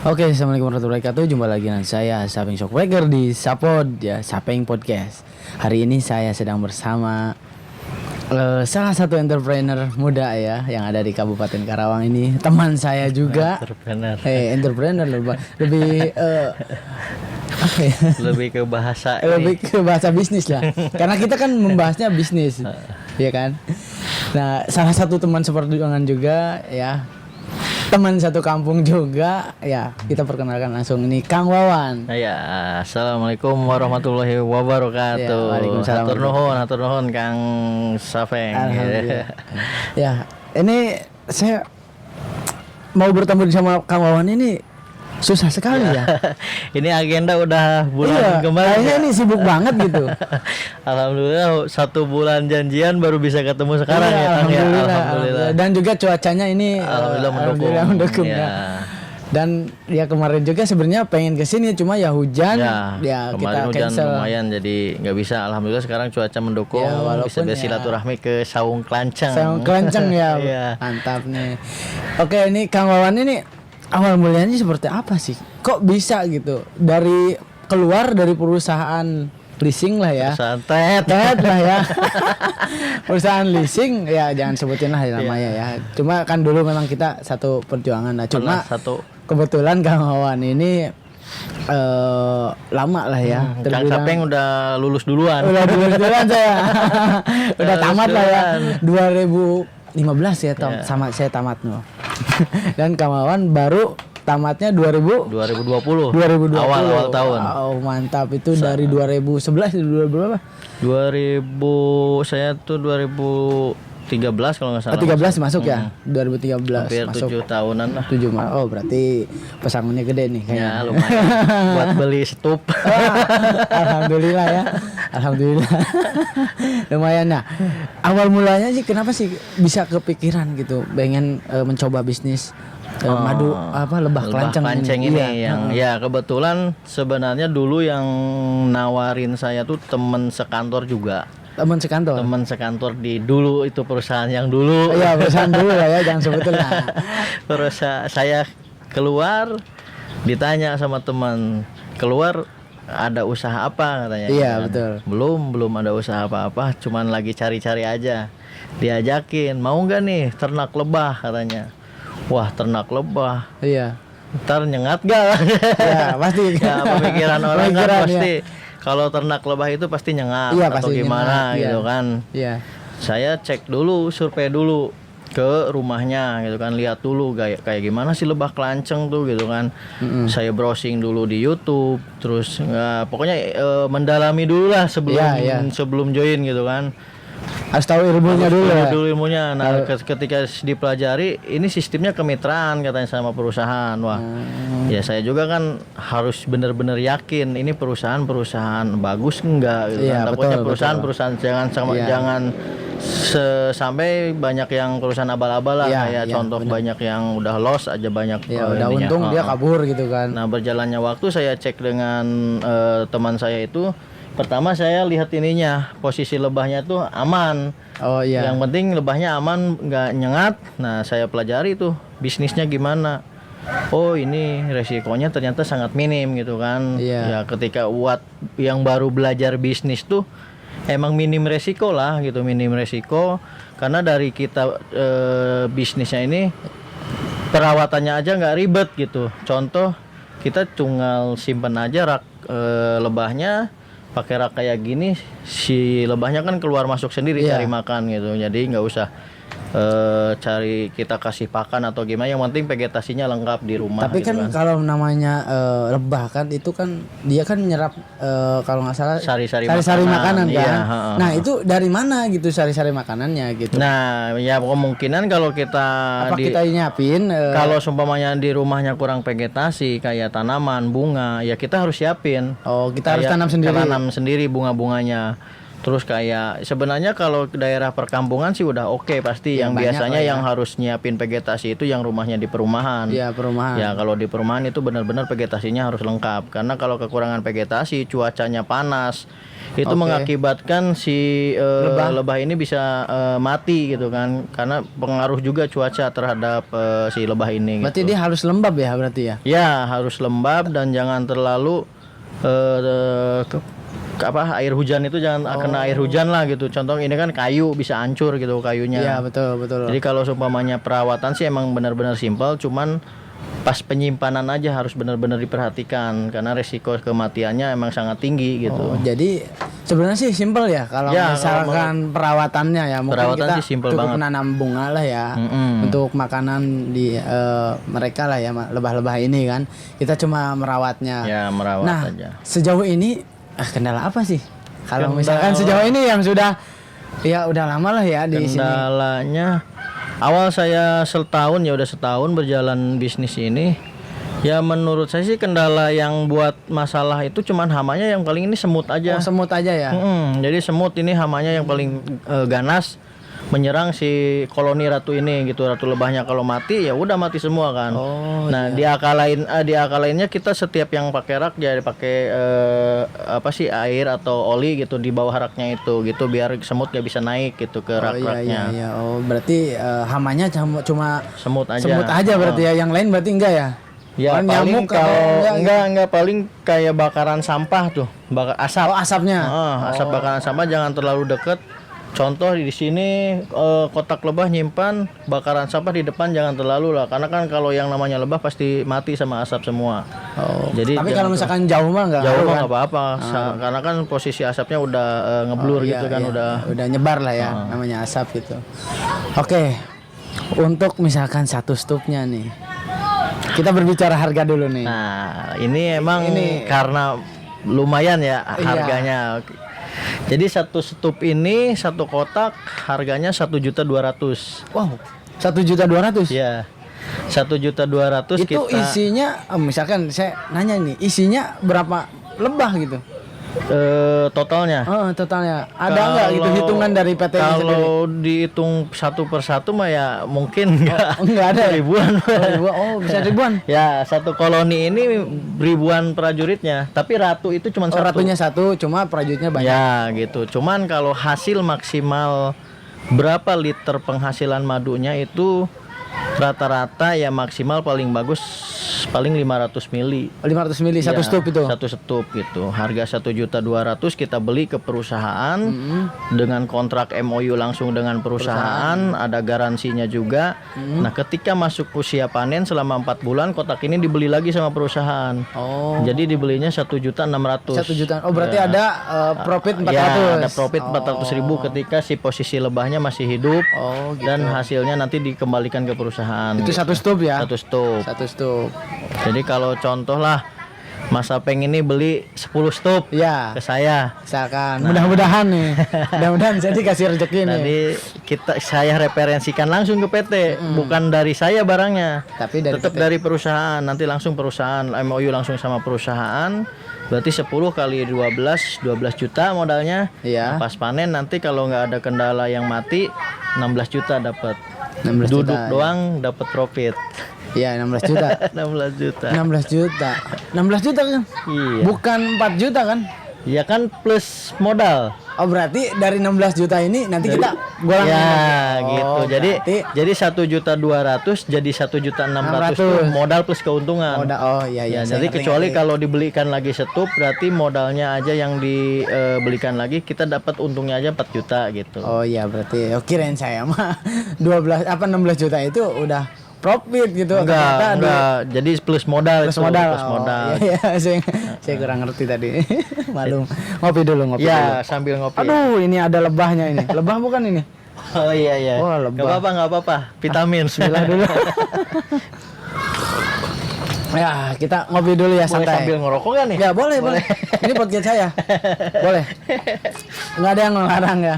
Oke, assalamualaikum warahmatullahi wabarakatuh. Jumpa lagi dengan saya Sapeng Shockbreaker di Sapod ya, Sapeng Podcast. Hari ini saya sedang bersama salah satu entrepreneur muda ya yang ada di Kabupaten Karawang ini. Teman saya juga. Entrepreneur lebih apa ya? Lebih ke bahasa lebih ke bahasa bisnis lah. Karena kita kan membahasnya bisnis, ya kan. Nah, salah satu teman seperjuangan juga ya. Teman satu kampung juga ya, kita perkenalkan langsung ini Kang Wawan. Ya, assalamualaikum warahmatullahi wabarakatuh. Ya, waalaikumsalam. Hatur nuhun Kang Sapeng. Ya, ini saya mau bertemu sama Kang Wawan ini susah sekali ya. Ini agenda udah bulan kemarin. Kayaknya ini sibuk banget gitu. Alhamdulillah 1 bulan janjian baru bisa ketemu sekarang ya. Alhamdulillah. Dan juga cuacanya ini alhamdulillah mendukung ya. Dan ya kemarin juga sebenarnya pengen kesini cuma ya hujan. Ya kita kemarin hujan cancel. lumayan jadi nggak bisa. Alhamdulillah sekarang cuaca mendukung. Ya, bisa bersilaturahmi ke Saung Klanceng. Saung Klanceng ya. Mantap nih. Oke, ini Kang Wawan ini awal mulanya seperti apa sih? Kok bisa gitu? Dari keluar dari perusahaan leasing lah ya. Santet lah ya. Perusahaan leasing ya jangan sebutin lah namanya ya. Cuma kan dulu memang kita satu perjuangan. Nah, cuma kebetulan Kang Wawan ini lama lah ya. Kang Sapeng udah lulus duluan. Udah lulus duluan saya. Udah tamat lah ya. 2015 ya sama saya tamat no. Dan Kang Wawan baru tamatnya 2020 awal tahun. Oh, mantap. Itu dari 2011 berapa? saya tuh 2013 kalau nggak salah. 13 masuk ya. 2013 hampir masuk. 7 tahunan lah. 7 oh, berarti pesangonnya gede nih kayaknya. Ya, lumayan. Buat beli stup. Alhamdulillah ya. Alhamdulillah. Lumayan. Nah, awal mulanya sih kenapa sih bisa kepikiran gitu pengen mencoba bisnis madu lebah klanceng ini yang ya kebetulan sebenarnya dulu yang nawarin saya tuh teman sekantor juga. Teman sekantor di dulu itu perusahaan yang dulu. Iya, perusahaan dulu lah ya, jangan sebutin lah. Perusahaan saya keluar ditanya sama teman, keluar ada usaha apa katanya. Iya, kan? Betul. Belum ada usaha apa-apa, cuman lagi cari-cari aja. Diajakin, mau nggak nih ternak lebah katanya. Wah, ternak lebah. Iya. Ntar nyengat gak? Ya, pasti. Ya, pemikiran orang kan pasti. Kalau ternak lebah itu pasti nyengat atau gimana gitu kan. Iya. Saya cek dulu, survei dulu ke rumahnya gitu kan, lihat dulu kayak gimana sih lebah klanceng tuh gitu kan. Saya browsing dulu di YouTube, terus pokoknya mendalami dulu lah sebelum join gitu kan. Harus tahu ilmunya dulu. Ilmunya. Nah, ketika dipelajari, ini sistemnya kemitraan katanya sama perusahaan. Wah, ya saya juga kan harus benar-benar yakin ini perusahaan bagus enggak gitu kan. Takutnya perusahaan jangan sampai banyak yang perusahaan abal-abal lah kayak contoh banyak yang udah loss aja banyak. Ya, udah untung dia kabur gitu kan. Nah, berjalannya waktu saya cek dengan teman saya itu. Pertama saya lihat ininya, posisi lebahnya tuh aman. Oh iya. Yang penting lebahnya aman, nggak nyengat. Nah, saya pelajari tuh bisnisnya gimana. Oh, ini resikonya ternyata sangat minim gitu kan. Ya ketika buat yang baru belajar bisnis tuh emang minim resiko lah gitu, minim resiko. Karena dari kita bisnisnya ini perawatannya aja nggak ribet gitu. Contoh kita tinggal simpen aja rak lebahnya. Pakai rak kayak gini, si lebahnya kan keluar masuk sendiri cari makan gitu. Jadi nggak usah cari kita kasih pakan atau gimana. Yang penting vegetasinya lengkap di rumah. Tapi gitu kan kalau namanya lebah kan itu kan dia kan nyerap kalau nggak salah sari-sari makanan kan. Iya, nah itu dari mana gitu sari-sari makanannya gitu. Nah ya kemungkinan kalau kita kita nyiapin kalau seumpamanya di rumahnya kurang vegetasi kayak tanaman bunga ya kita harus siapin. Oh, kita harus tanam sendiri bunga-bunganya. Terus kayak sebenarnya kalau daerah perkampungan sih udah oke pasti yang biasanya yang harus nyiapin vegetasi itu yang rumahnya di perumahan. Iya, perumahan. Ya kalau di perumahan itu benar-benar vegetasinya harus lengkap karena kalau kekurangan vegetasi, cuacanya panas, itu mengakibatkan si lebah ini bisa mati gitu kan, karena pengaruh juga cuaca terhadap si lebah ini. Berarti gitu. dia harus lembab ya berarti ya? Ya harus lembab dan jangan terlalu air hujan itu jangan kena air hujan lah gitu. Contoh ini kan kayu bisa hancur gitu kayunya. Iya betul. Jadi kalau seumpamanya perawatan sih emang benar-benar simpel, cuman pas penyimpanan aja harus benar-benar diperhatikan karena resiko kematiannya emang sangat tinggi gitu. Jadi sebenarnya sih simpel ya kalau misalkan perawatannya ya. Mungkin perawatan kita sih simpel cukup banget. menanam bunga lah ya untuk makanan di mereka lah ya, lebah-lebah ini kan. Kita cuma merawatnya. Ya merawat aja. Sejauh ini kendala apa sih? Kalau misalkan sejauh ini yang sudah ya udah lama lah ya di sini. Kendalanya awal saya udah setahun berjalan bisnis ini. Ya menurut saya sih kendala yang buat masalah itu cuman hamanya yang paling ini semut aja. Semut aja ya. Jadi semut ini hamanya yang paling ganas menyerang si koloni ratu ini gitu. Ratu lebahnya kalau mati ya udah mati semua kan. Diakalainnya kita setiap yang pakai rak ya pakai air atau oli gitu di bawah raknya itu gitu biar semut gak bisa naik gitu ke rak-raknya. Iya. Berarti hamanya cuma Semut aja. Semut aja berarti ya. Yang lain berarti enggak ya? Ya paling kalau enggak paling kayak bakaran sampah tuh, asap. Asapnya. Asap bakaran sampah jangan terlalu deket. Contoh di sini kotak lebah nyimpan bakaran sampah di depan jangan terlalu lah, karena kan kalau yang namanya lebah pasti mati sama asap semua. Jadi tapi kalau misalkan jauh mah nggak apa-apa, karena kan posisi asapnya udah ngeblur gitu kan, udah nyebar lah ya namanya asap gitu. Oke, untuk misalkan satu stupnya nih, kita berbicara harga dulu nih. Nah ini emang karena lumayan ya harganya. Jadi satu stup ini satu kotak harganya 1.200.000. Wow, 1.200.000. Ya, 1.200.000 itu kita... isinya, misalkan saya nanya nih, isinya berapa lebah gitu? Totalnya. Totalnya. Ada nggak gitu hitungan dari PT ini sendiri? Kalau dihitung satu persatu mah ya mungkin nggak ada ribuan. Bisa ribuan. Ya satu koloni ini ribuan prajuritnya, tapi ratu itu cuma satu. Ratunya satu, cuma prajuritnya banyak. Ya gitu. Cuman kalau hasil maksimal berapa liter penghasilan madunya itu rata-rata ya maksimal paling bagus paling 500 mili. 500 mili satu stup itu. Satu stup gitu. Harga 1.200.000 kita beli ke perusahaan dengan kontrak MOU langsung dengan perusahaan, ada garansinya juga. Nah, ketika masuk usia panen selama 4 bulan kotak ini dibeli lagi sama perusahaan. Jadi dibelinya 1.600.000. 1 juta. Berarti ada profit 400. Ya, ada profit 400.000 ketika si posisi lebahnya masih hidup. Gitu. Dan hasilnya nanti dikembalikan ke perusahaan. Itu satu stup ya? Satu stup. Jadi kalau contoh lah Mas Apeng ini beli 10 stup ke saya. Misalkan mudah-mudahan nih. Mudah-mudahan saya dikasih rezeki nih. Tadi saya referensikan langsung ke PT, bukan dari saya barangnya. Tapi tetap dari perusahaan. Nanti langsung perusahaan MOU langsung sama perusahaan. Berarti 10 kali 12 juta modalnya. Nah, pas panen nanti kalau nggak ada kendala yang mati 16 juta dapat. Duduk doang dapat profit. Iya 16 juta. 16 juta. 16 juta. 16 juta kan? Iya. Bukan 4 juta kan? Iya kan plus modal. Berarti dari 16 juta ini nanti kita golong. Ya gitu. Jadi 1.200.000 jadi 1.600.000 tuh modal plus keuntungan. Iya. Jadi kecuali kalau dibelikan lagi stup berarti modalnya aja yang dibelikan lagi kita dapat untungnya aja 4 juta gitu. Berarti kirain saya mah 16 juta itu udah profit gitu. Enggak. Jadi plus modal. Plus modal. Iya, saya kurang ngerti tadi. Malum. Ngopi dulu. Ya, sambil ngopi. Aduh, ini ada lebahnya ini. Lebah bukan ini? Oh iya. Wah, lebah. Enggak apa-apa. Vitamin. Bismillah dulu. Ya, kita ngopi dulu ya, santai. Boleh sambil ngerokok kan nih? Ya, boleh. Ini podcast saya. Boleh. Enggak ada yang ngelarang ya.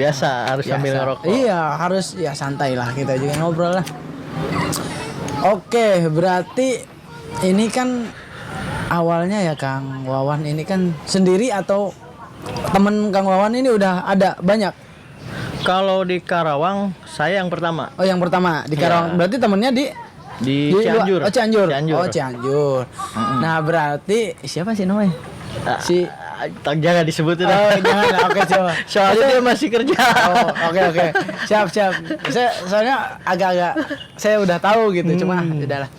Biasa, harus sambil ngerokok. Iya, harus ya santai lah, kita juga ngobrol lah. Oke, berarti ini kan awalnya ya Kang Wawan ini kan sendiri atau temen Kang Wawan ini udah ada banyak? Kalau di Karawang saya yang pertama. Yang pertama di Karawang. Berarti temennya di Cianjur. Cianjur. Cianjur. Nah, berarti siapa sih namanya? jangan disebutin. Oh, jangan. Oke, coba. Soalnya dia masih kerja. Oh, oke. Siap. Soalnya agak-agak saya udah tahu gitu, cuma udahlah.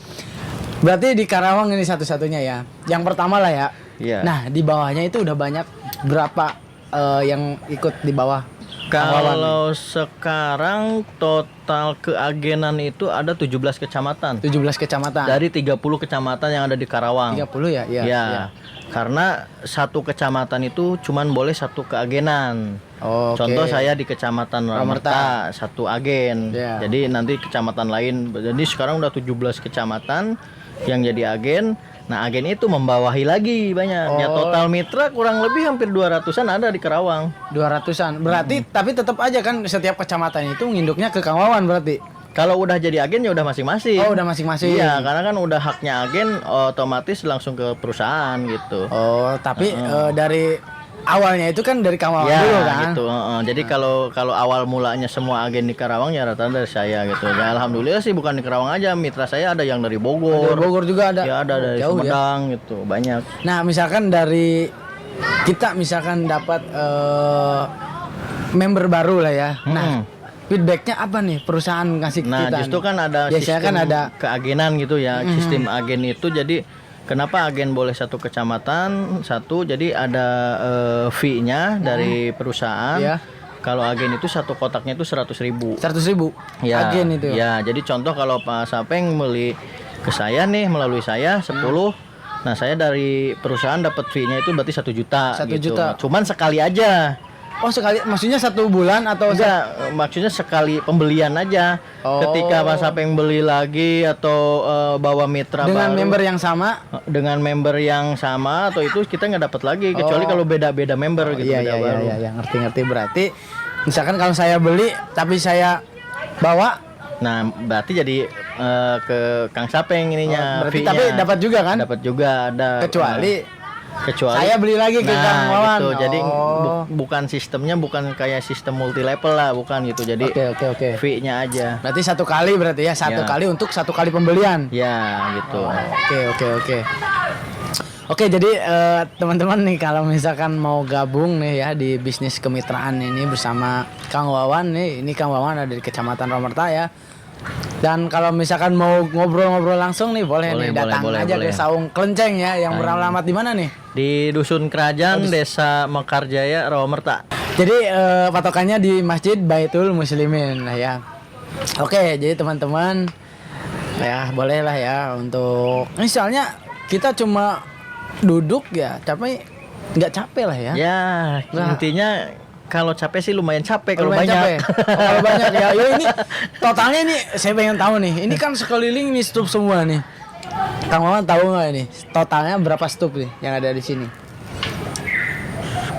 Berarti di Karawang ini satu-satunya ya. Yang pertama lah ya. Iya. Nah, di bawahnya itu udah banyak berapa yang ikut di bawah? Kalau sekarang total keagenan itu ada 17 kecamatan. 17 kecamatan. Dari 30 kecamatan yang ada di Karawang. 30 ya? Iya. Ya. Karena satu kecamatan itu cuman boleh satu keagenan. Oh, Contoh saya di Kecamatan Ramerta satu agen. Yeah. Jadi nanti kecamatan lain. Jadi sekarang udah 17 kecamatan yang jadi agen. Nah, agen itu membawahi lagi banyak. Ya total mitra kurang lebih hampir 200-an ada di Karawang. 200-an. Berarti tapi tetap aja kan setiap kecamatan itu nginduknya ke Kang Wawan berarti. Kalau udah jadi agen ya udah masing-masing. Oh, udah masing-masing. Iya, karena kan udah haknya agen otomatis langsung ke perusahaan gitu. Oh, tapi dari awalnya itu kan dari Kang Wawan Ya, dulu kan. gitu. Jadi kalau awal mulanya semua agen di Karawang ya rata-rata dari saya gitu. Ya alhamdulillah sih bukan di Karawang aja, mitra saya ada yang dari Bogor. Dari Bogor juga ada. Ya ada dari Jauh, Sumedang gitu, banyak. Nah, misalkan dari kita misalkan dapat member baru lah ya. Nah, feedbacknya apa nih perusahaan ngasih ke Nah, kita? justru kan ada biasanya sistem kan ada keagenan gitu ya. Sistem agen itu jadi kenapa agen boleh satu kecamatan satu, jadi ada fee-nya dari perusahaan. Iya. Kalau agen itu satu kotaknya itu 100.000. 100.000 Ya, agen itu. ya, jadi contoh kalau Pak Sapeng beli ke saya nih melalui saya 10. Nah, saya dari perusahaan dapat fee-nya itu berarti 1 juta 1 gitu. juta. Cuman sekali aja. Oh, sekali maksudnya 1 bulan atau Enggak, maksudnya sekali pembelian aja. Oh. Ketika Pak Sapeng beli lagi atau bawa mitra dengan baru member yang sama? dengan member yang sama atau itu kita nggak dapat lagi kecuali kalau beda-beda member gitu. Iya, beda baru. iya, ngerti. Berarti misalkan kalau saya beli tapi saya bawa, Nah, berarti jadi ke Kang Sapeng ininya. berarti fee-nya. tapi dapat juga kan? Dapat juga ada. Kecuali Kecuali saya beli lagi ke Kang Wawan. gitu. Jadi Oh. bukan sistemnya bukan kayak sistem multi level lah, bukan gitu. Jadi Oke. fee-nya aja. Berarti 1 kali berarti ya, 1 Ya. kali untuk 1 kali pembelian. Ya, gitu. Oke. Oke, jadi teman-teman nih kalau misalkan mau gabung nih ya di bisnis kemitraan ini bersama Kang Wawan nih, ini Kang Wawan ada di Kecamatan Ramerta ya. Dan kalau misalkan mau ngobrol-ngobrol langsung nih boleh nih datang aja ke Saung Klenceng ya yang beralamat di mana nih? Di Dusun Kerajaan, Desa Mekarjaya, Rawamerta. Jadi patokannya di Masjid Baitul Muslimin lah ya. Oke, jadi teman-teman ya boleh lah ya untuk misalnya kita cuma duduk ya, tapi nggak capek lah ya. Ya, Nah. intinya kalau capek sih lumayan capek kalau Lumayan banyak. capek. Kalau banyak ya. Ya ini totalnya nih saya pengen tahu nih. Ini kan sekeliling nih stup semua nih. Kang Wawan tahu nggak ini totalnya berapa stup nih yang ada di sini?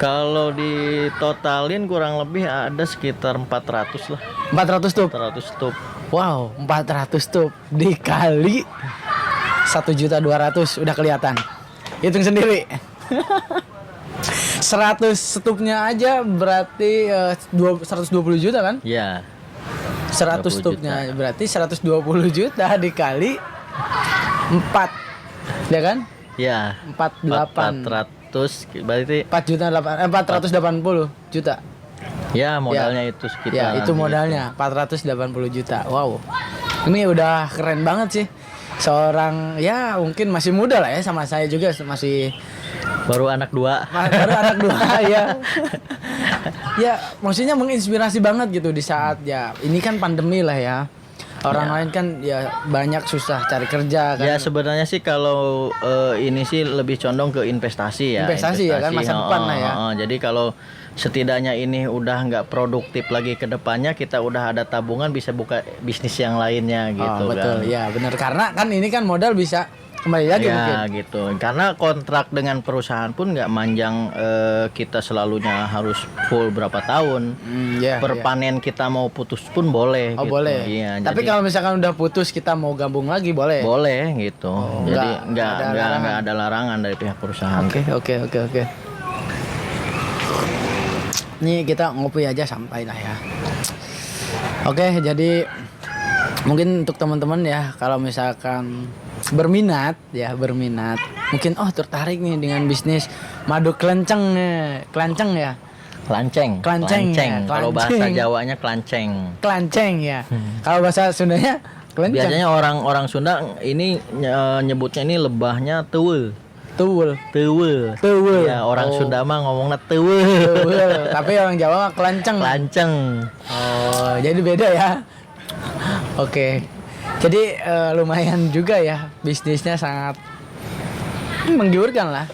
Kalau ditotalin kurang lebih ada sekitar 400 lah. 400 stup. 400 stup. Wow, 400 stup dikali 1.200.000 udah kelihatan. Hitung sendiri. 100 stupnya aja berarti 120 juta kan? Ya. 100 20 stupnya berarti 120 juta dikali 4. Ya kan? Ya. 48 400 berarti 480 juta. ya modalnya itu sekitar. Ya, itu modalnya 480 juta. Wow. Ini udah keren banget sih. Seorang ya mungkin masih muda lah ya sama saya juga masih baru anak 2. baru anak 2 ya. Ya, maksudnya menginspirasi banget gitu di saat ya ini kan pandemi lah ya. Orang lain kan ya banyak susah cari kerja kan. Ya sebenarnya sih kalau ini sih lebih condong ke investasi ya. Investasi ya kan, masa depan lah ya. Jadi kalau setidaknya ini udah nggak produktif lagi ke depannya, kita udah ada tabungan bisa buka bisnis yang lainnya gitu betul. kan. Ya benar karena kan ini kan modal bisa kembali lagi mungkin. Ya gitu. Karena kontrak dengan perusahaan pun nggak manjang kita selalunya harus full berapa tahun. Per panen kita mau putus pun boleh. Oh gitu. boleh. Iya, tapi kalau misalkan udah putus kita mau gabung lagi boleh. Boleh gitu. Jadi nggak ada ada larangan dari pihak perusahaan. Oke. Nih kita ngopi aja sampai lah ya. Oke, jadi mungkin untuk teman-teman ya kalau misalkan berminat mungkin tertarik nih dengan bisnis madu kelenceng nih. Kelenceng ya. Klanceng. Ya. Kalau bahasa Jawanya klanceng. Klanceng ya. Kalau bahasa Sundanya kelenceng. Biasanya orang Sunda ini nyebutnya ini lebahnya teuweul. Teuweul. Ya, orang Sunda mah ngomongnya teuweul. Tapi orang Jawa mah kelenceng. Oh, jadi beda ya. Oke. Jadi lumayan juga ya, bisnisnya sangat menggiurkan lah.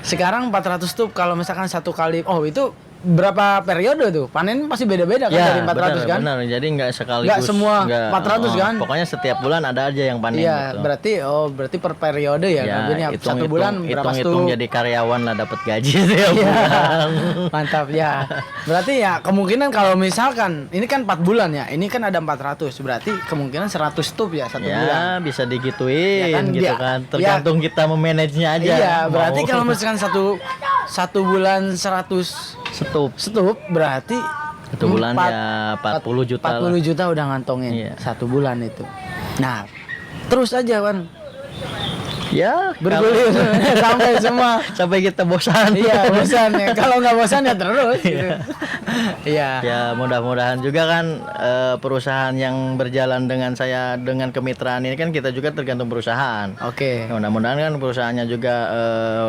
Sekarang 400 tuh kalau misalkan satu kali, itu berapa periode tuh? Panen pasti beda-beda kan, dari 400 kan? Benar. Jadi nggak sekaligus. Nggak semua 400 kan? Pokoknya setiap bulan ada aja yang panen Iya, gitu. berarti per periode ya. Ya, satu bulan berapa hitung jadi karyawan lah dapat gaji Iya. setiap bulan. Mantap ya. Berarti ya kemungkinan kalau misalkan ini kan 4 bulan ya. Ini kan ada 400. Berarti kemungkinan 100 stup ya satu bulan. Ya, bisa digituin Ya kan, gitu kan. Tergantung kita memanage-nya aja. Iya, berarti kalau misalkan satu bulan 100 stup berarti satu bulan ya 40 juta 40 juta udah ngantongin. Iya. Satu bulan itu. Nah, terus aja kan ya bergulir sampai kita bosan. Iya, bosan ya. Kalau nggak bosan ya terus gitu. Iya. Ya, mudah-mudahan juga kan perusahaan yang berjalan dengan saya dengan kemitraan ini kan kita juga tergantung perusahaan. Oke. Mudah-mudahan kan perusahaannya juga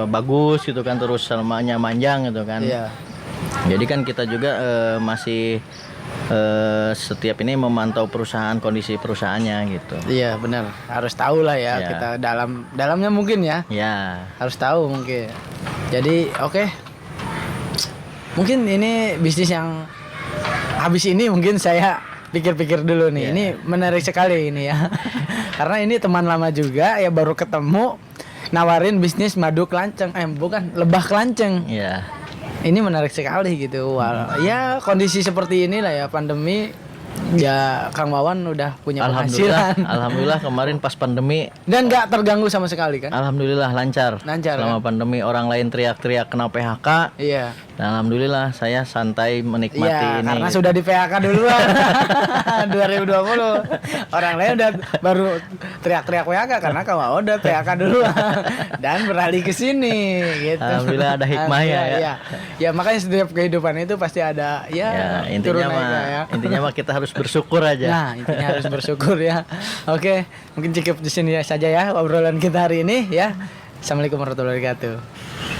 bagus gitu kan, terus selamanya manjang gitu kan. Iya. Jadi kan kita juga masih setiap ini memantau perusahaan, kondisi perusahaannya gitu. Iya, benar. Harus tahu lah ya, Ya. kita dalamnya mungkin ya. Ya. Harus tahu mungkin. Jadi oke. Mungkin ini bisnis yang habis ini mungkin saya pikir-pikir dulu nih. Yeah. Ini menarik sekali ini ya. Karena ini teman lama juga ya, baru ketemu nawarin bisnis madu kelanceng. Bukan, lebah kelanceng. Iya. Ini menarik sekali gitu. Ya kondisi seperti inilah ya, pandemi. Ya Kang Wawan udah punya penghasilan. Alhamdulillah kemarin pas pandemi Dan nggak terganggu sama sekali kan? alhamdulillah lancar. Lancar, Selama pandemi orang lain teriak-teriak kena PHK. Iya. Dan alhamdulillah saya santai menikmati Iya, ini. karena sudah di PHK duluan 2020. Orang lain udah baru teriak-teriak PHK karena Kang Wawan udah PHK duluan dan beralih ke sini gitu. Alhamdulillah ada hikmahnya ya. Iya. Ya makanya setiap kehidupan itu pasti ada Ya, turun intinya naik mah lah ya. intinya mah kita harus bersyukur aja. Nah, intinya harus bersyukur ya. Oke, mungkin cukup di sini saja ya obrolan kita hari ini ya. Assalamualaikum warahmatullahi wabarakatuh.